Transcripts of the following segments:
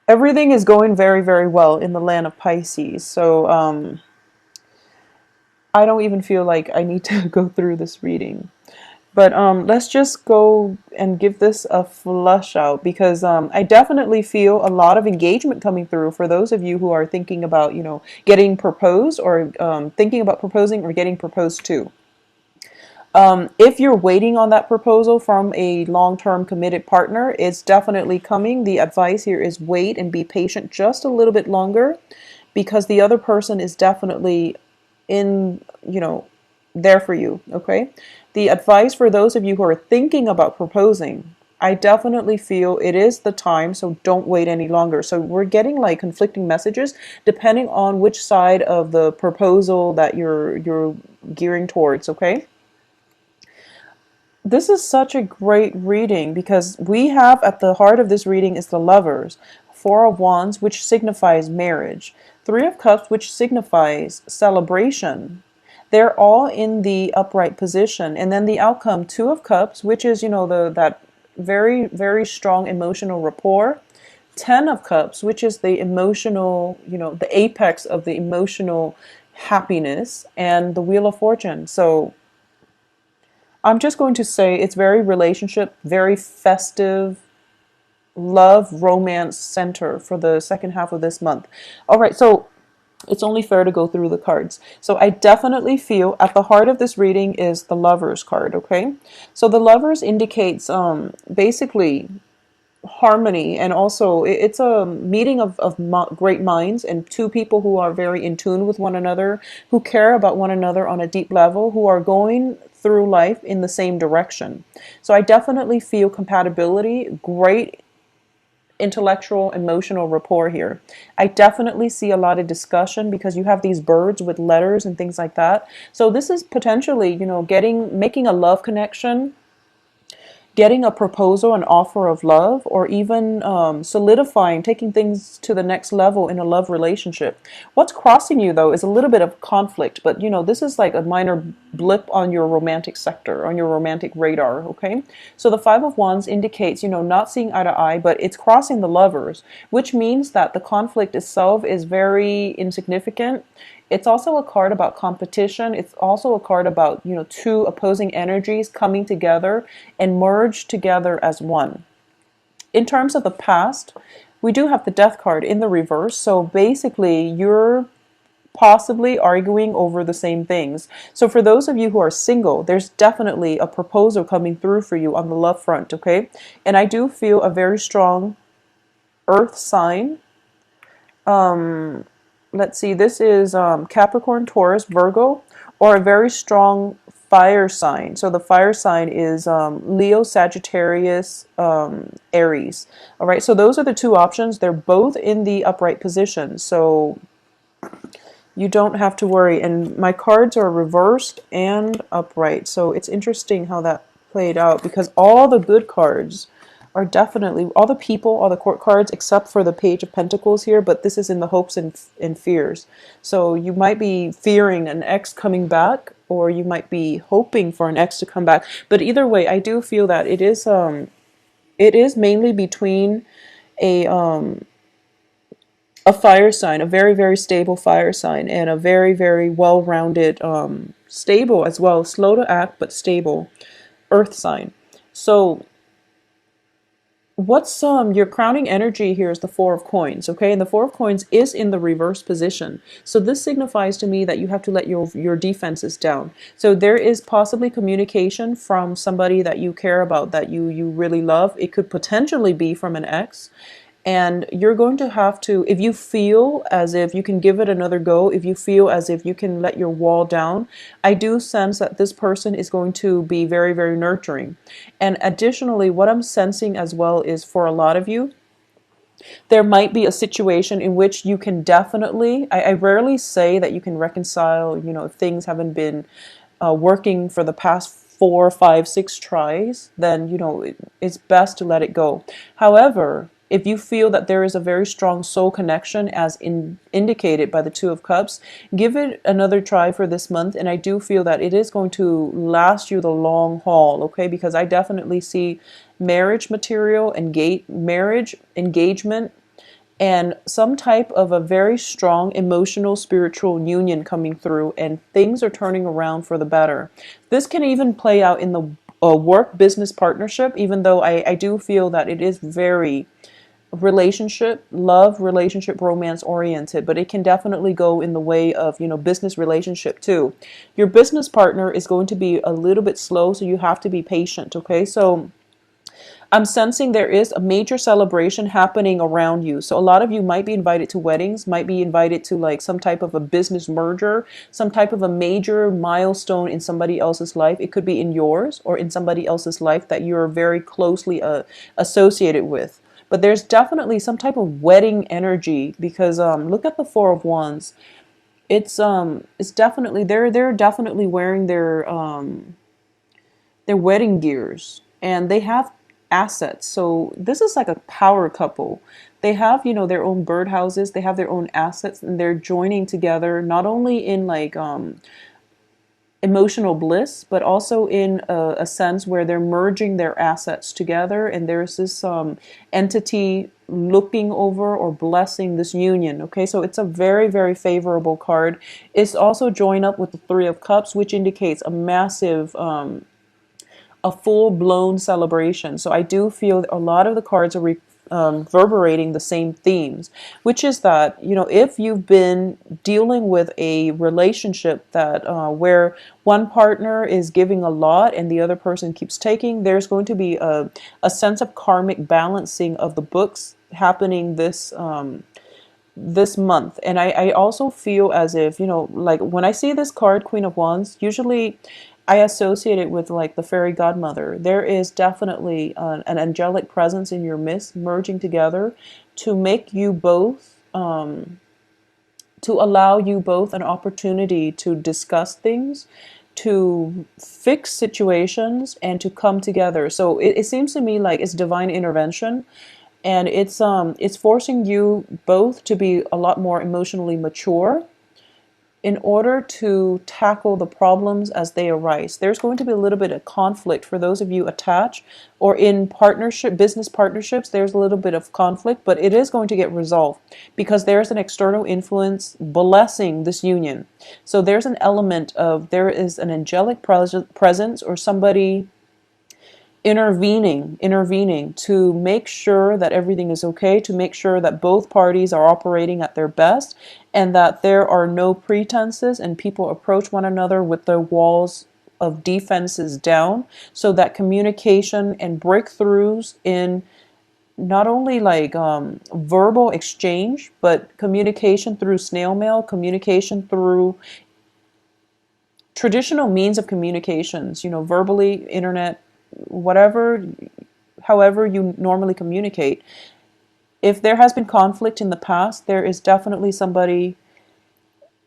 everything is going very, very well in the land of Pisces. So I don't even feel like I need to go through this reading. But let's just go and give this a flush out because I definitely feel a lot of engagement coming through for those of you who are thinking about, getting proposed or thinking about proposing or getting proposed to. If you're waiting on that proposal from a long-term committed partner, it's definitely coming. The advice here is wait and be patient just a little bit longer because the other person is definitely in, there for you, okay? The advice for those of you who are thinking about proposing, I definitely feel it is the time, so don't wait any longer. So we're getting like conflicting messages depending on which side of the proposal that you're gearing towards, okay? This is such a great reading because we have at the heart of this reading is the Lovers, Four of Wands, which signifies marriage, Three of Cups, which signifies celebration. They're all in the upright position, and then the outcome, Two of Cups, which is that very, very strong emotional rapport. Ten of Cups, which is the emotional, the apex of the emotional happiness, and the Wheel of Fortune. So I'm just going to say it's very relationship, very festive, love, romance center for the second half of this month. All right, so it's only fair to go through the cards. So I definitely feel at the heart of this reading is the Lovers card, okay? So the Lovers indicates basically harmony, and also it's a meeting of great minds and two people who are very in tune with one another, who care about one another on a deep level, who are going through life in the same direction. So I definitely feel compatibility, great intellectual emotional rapport here. I definitely see a lot of discussion because you have these birds with letters and things like that. So this is potentially, making a love connection, getting a proposal, an offer of love, or even solidifying, taking things to the next level in a love relationship. What's crossing you, though, is a little bit of conflict, but this is like a minor blip on your romantic sector, on your romantic radar, okay? So the Five of Wands indicates, not seeing eye to eye, but it's crossing the Lovers, which means that the conflict itself is very insignificant. It's also a card about competition. It's also a card about, two opposing energies coming together and merge together as one. In terms of the past, we do have the Death card in the reverse. So basically, you're possibly arguing over the same things. So for those of you who are single, there's definitely a proposal coming through for you on the love front, okay? And I do feel a very strong earth sign. Let's see, this is Capricorn, Taurus, Virgo, or a very strong fire sign. So the fire sign is Leo, Sagittarius, Aries. All right, so those are the two options. They're both in the upright position, so you don't have to worry. And my cards are reversed and upright, so it's interesting how that played out because all the good cards are definitely all the people, all the court cards, except for the Page of Pentacles here, but this is in the hopes and fears. So you might be fearing an ex coming back, or you might be hoping for an ex to come back. But either way, I do feel that it is mainly between a a fire sign, a very, very stable fire sign, and a very, very well-rounded, stable as well, slow to act, but stable earth sign. So what's your crowning energy here is the Four of Coins, okay? And the Four of Coins is in the reverse position. So this signifies to me that you have to let your defenses down. So there is possibly communication from somebody that you care about, that you really love. It could potentially be from an ex. And you're going to have to, if you feel as if you can give it another go, if you feel as if you can let your wall down, I do sense that this person is going to be very, very nurturing. And additionally, what I'm sensing as well is for a lot of you, there might be a situation in which you can definitely, I rarely say that you can reconcile, if things haven't been working for the past 4, 5, 6 tries, then, it's best to let it go. However, if you feel that there is a very strong soul connection as indicated by the Two of Cups, give it another try for this month. And I do feel that it is going to last you the long haul, okay? Because I definitely see marriage material, marriage, engagement, and some type of a very strong emotional spiritual union coming through, and things are turning around for the better. This can even play out in the work business partnership, even though I do feel that it is very relationship, love, relationship, romance oriented, but it can definitely go in the way of, business relationship too. Your business partner is going to be a little bit slow, so you have to be patient, okay? So I'm sensing there is a major celebration happening around you. So a lot of you might be invited to weddings, might be invited to like some type of a business merger, some type of a major milestone in somebody else's life. It could be in yours or in somebody else's life that you're very closely associated with. But there's definitely some type of wedding energy, because look at the Four of Wands. It's definitely, they're definitely wearing their wedding gears, and they have assets. So this is like a power couple. They have, their own birdhouses, they have their own assets, and they're joining together not only in like emotional bliss, but also in a sense where they're merging their assets together, and there's this entity looking over or blessing this union. Okay, so it's a very, very favorable card. It's also joined up with the Three of Cups, which indicates a massive a full-blown celebration. So I do feel that a lot of the cards are reverberating the same themes, which is that, if you've been dealing with a relationship that where one partner is giving a lot and the other person keeps taking, there's going to be a sense of karmic balancing of the books happening this month. And I also feel as if, like when I see this card, Queen of Wands, usually I associate it with like the fairy godmother. There is definitely an angelic presence in your midst merging together to make you both, to allow you both an opportunity to discuss things, to fix situations, and to come together. So it seems to me like it's divine intervention, and it's forcing you both to be a lot more emotionally mature in order to tackle the problems as they arise. There's going to be a little bit of conflict for those of you attached or in partnership, business partnerships. There's a little bit of conflict, but it is going to get resolved because there's an external influence blessing this union. So there's an element of, there is an angelic presence or somebody intervening to make sure that everything is okay, to make sure that both parties are operating at their best, and that there are no pretenses and people approach one another with their walls of defenses down, so that communication and breakthroughs in not only like verbal exchange, but communication through snail mail, communication through traditional means of communications, verbally, internet, whatever, however you normally communicate. If there has been conflict in the past, there is definitely somebody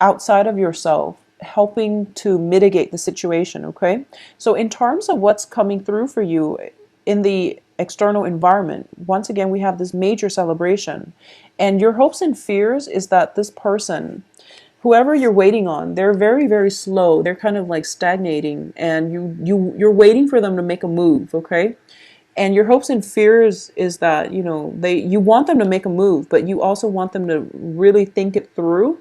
outside of yourself helping to mitigate the situation, okay? So in terms of what's coming through for you in the external environment, once again, we have this major celebration. And your hopes and fears is that this person, whoever you're waiting on, they're very, very slow. They're kind of like stagnating, and you're waiting for them to make a move, okay? And your hopes and fears is that, you want them to make a move, but you also want them to really think it through.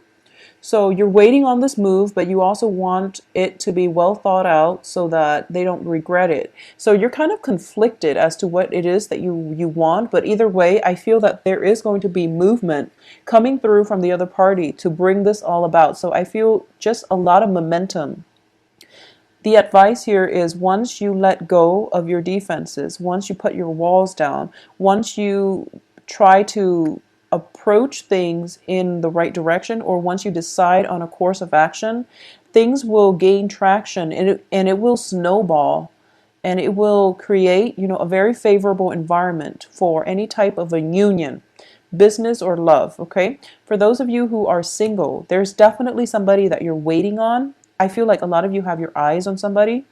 So you're waiting on this move, but you also want it to be well thought out so that they don't regret it. So you're kind of conflicted as to what it is that you want. But either way, I feel that there is going to be movement coming through from the other party to bring this all about. So I feel just a lot of momentum. The advice here is, once you let go of your defenses, once you put your walls down, once you try to approach things in the right direction, or once you decide on a course of action, things will gain traction, and it will snowball, and it will create, a very favorable environment for any type of a union, business or love, okay? For those of you who are single, there's definitely somebody that you're waiting on. I feel like a lot of you have your eyes on somebody,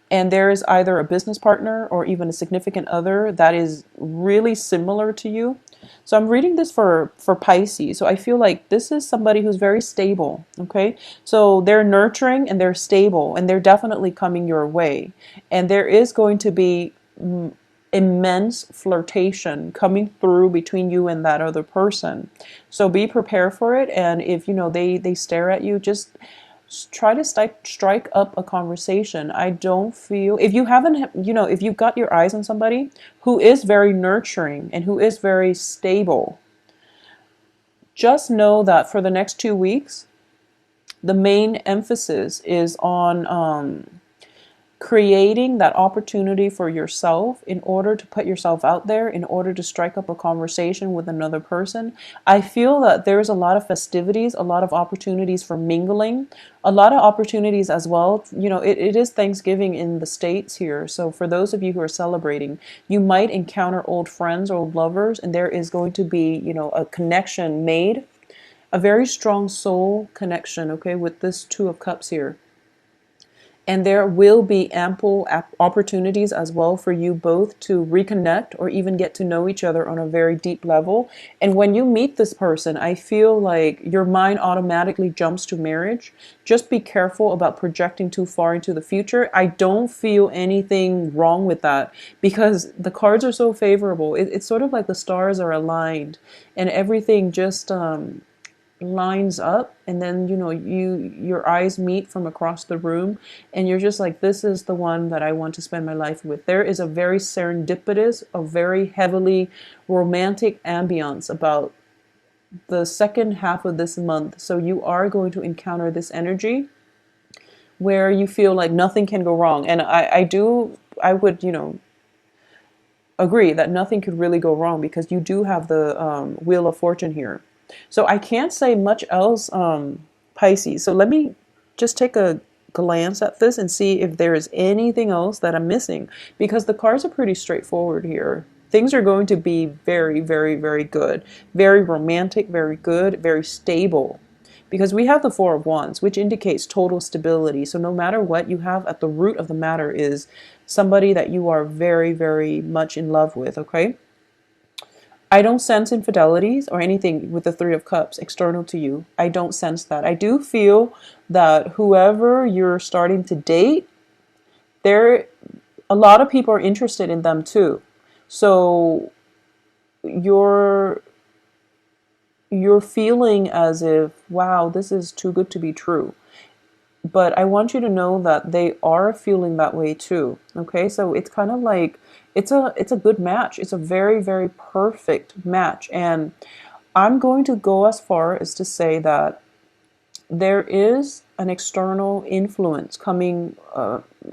and there is either a business partner or even a significant other that is really similar to you. So I'm reading this for Pisces. So I feel like this is somebody who's very stable, okay? So they're nurturing and they're stable, and they're definitely coming your way. And there is going to be immense flirtation coming through between you and that other person. So be prepared for it. And if, they stare at you, just try to strike up a conversation. I don't feel, if you haven't, if you've got your eyes on somebody who is very nurturing and who is very stable, just know that for the next 2 weeks, the main emphasis is on creating that opportunity for yourself in order to put yourself out there, in order to strike up a conversation with another person. I feel that there's a lot of festivities, a lot of opportunities for mingling, a lot of opportunities as well. It is Thanksgiving in the States here. So for those of you who are celebrating, you might encounter old friends, old lovers, and there is going to be, a connection made, a very strong soul connection, okay, with this Two of Cups here. And there will be ample opportunities as well for you both to reconnect or even get to know each other on a very deep level. And when you meet this person, I feel like your mind automatically jumps to marriage. Just be careful about projecting too far into the future. I don't feel anything wrong with that because the cards are so favorable. It's sort of like the stars are aligned and everything just lines up, and then your eyes meet from across the room and you're just like, this is the one that I want to spend my life with. There is a very serendipitous, a very heavily romantic ambience about the second half of this month. So you are going to encounter this energy where you feel like nothing can go wrong. And I would agree that nothing could really go wrong because you do have the Wheel of Fortune here. So I can't say much else, Pisces. So let me just take a glance at this and see if there is anything else that I'm missing, because the cards are pretty straightforward here. Things are going to be very, very, very good, very romantic, very good, very stable, because we have the Four of Wands, which indicates total stability. So no matter what you have at the root of the matter is somebody that you are very, very much in love with, okay? I don't sense infidelities or anything with the Three of Cups external to you. I don't sense that. I do feel that whoever you're starting to date, a lot of people are interested in them too. So you're feeling as if, wow, this is too good to be true. But I want you to know that they are feeling that way too. Okay, so it's kind of like it's a good match. It's a very, very perfect match. And I'm going to go as far as to say that there is an external influence coming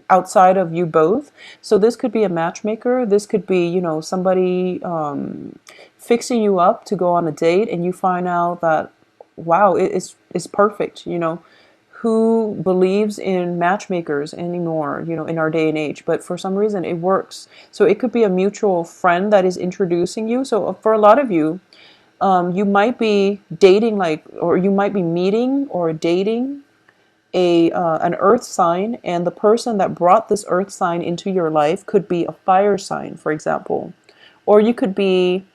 outside of you both. So this could be a matchmaker. This could be, somebody fixing you up to go on a date, and you find out that, wow, it's perfect. Who believes in matchmakers anymore, in our day and age, but for some reason it works. So it could be a mutual friend that is introducing you. So for a lot of you, you might be dating or you might be meeting or dating an earth sign, and the person that brought this earth sign into your life could be a fire sign, for example. Or you could be,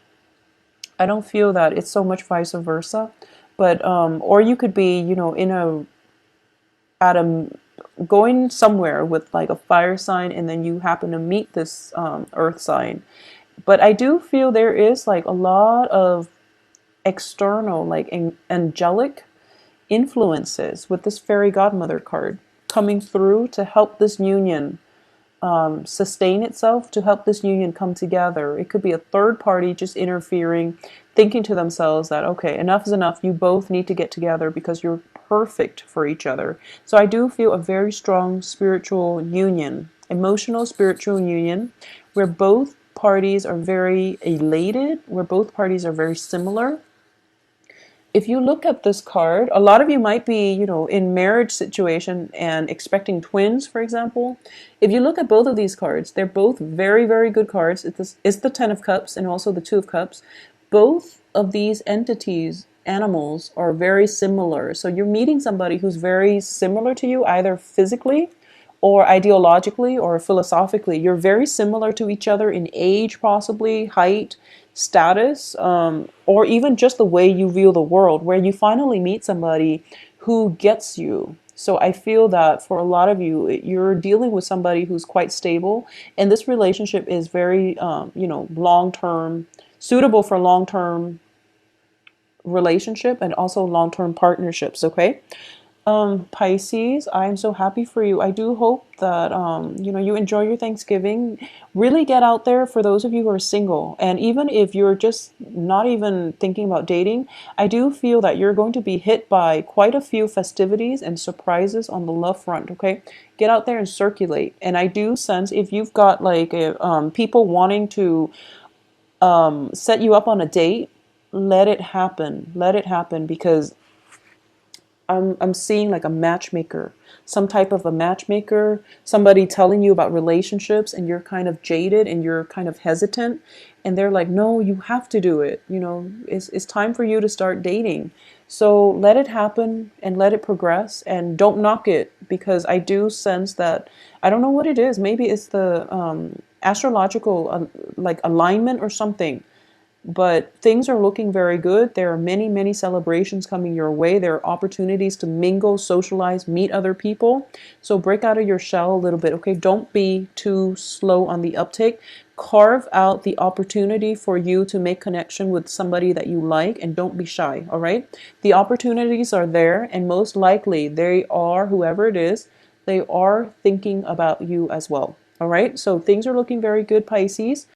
I don't feel that it's so much vice versa, but or you could be, going somewhere with like a fire sign, and then you happen to meet this earth sign. But I do feel there is like a lot of external, like angelic influences with this fairy godmother card coming through to help this union sustain itself, to help this union come together. It could be a third party just interfering, thinking to themselves that, okay, enough is enough. You both need to get together because you're perfect for each other. So I do feel a very strong spiritual union, emotional spiritual union, where both parties are very elated, where both parties are very similar. If you look at this card, a lot of you might be, in marriage situation and expecting twins, for example. If you look at both of these cards, they're both very, very good cards. It's the Ten of Cups and also the Two of Cups. Both of these entities, animals, are very similar. So you're meeting somebody who's very similar to you, either physically or ideologically or philosophically. You're very similar to each other in age, possibly, height, status, or even just the way you view the world, where you finally meet somebody who gets you. So I feel that for a lot of you, you're dealing with somebody who's quite stable, and this relationship is very, long term, suitable for long term relationship and also long term partnerships. Okay. Pisces, I'm so happy for you. I do hope that you enjoy your Thanksgiving. Really get out there for those of you who are single. And even if you're just not even thinking about dating, I do feel that you're going to be hit by quite a few festivities and surprises on the love front, okay? Get out there and circulate. And I do sense if you've got like people wanting to set you up on a date, let it happen. Let it happen because I'm seeing like a matchmaker, some type of a matchmaker, somebody telling you about relationships and you're kind of jaded and you're kind of hesitant and they're like, "No, you have to do it. It's time for you to start dating." So let it happen and let it progress and don't knock it because I do sense that I don't know what it is. Maybe it's the astrological like alignment or something, but things are looking very good. There are many, many celebrations coming your way. There are opportunities to mingle, socialize, meet other people. So break out of your shell a little bit, okay? Don't be too slow on the uptake. Carve out the opportunity for you to make connection with somebody that you like and don't be shy, all right? The opportunities are there and most likely they are, whoever it is, they are thinking about you as well, all right? So things are looking very good, Pisces.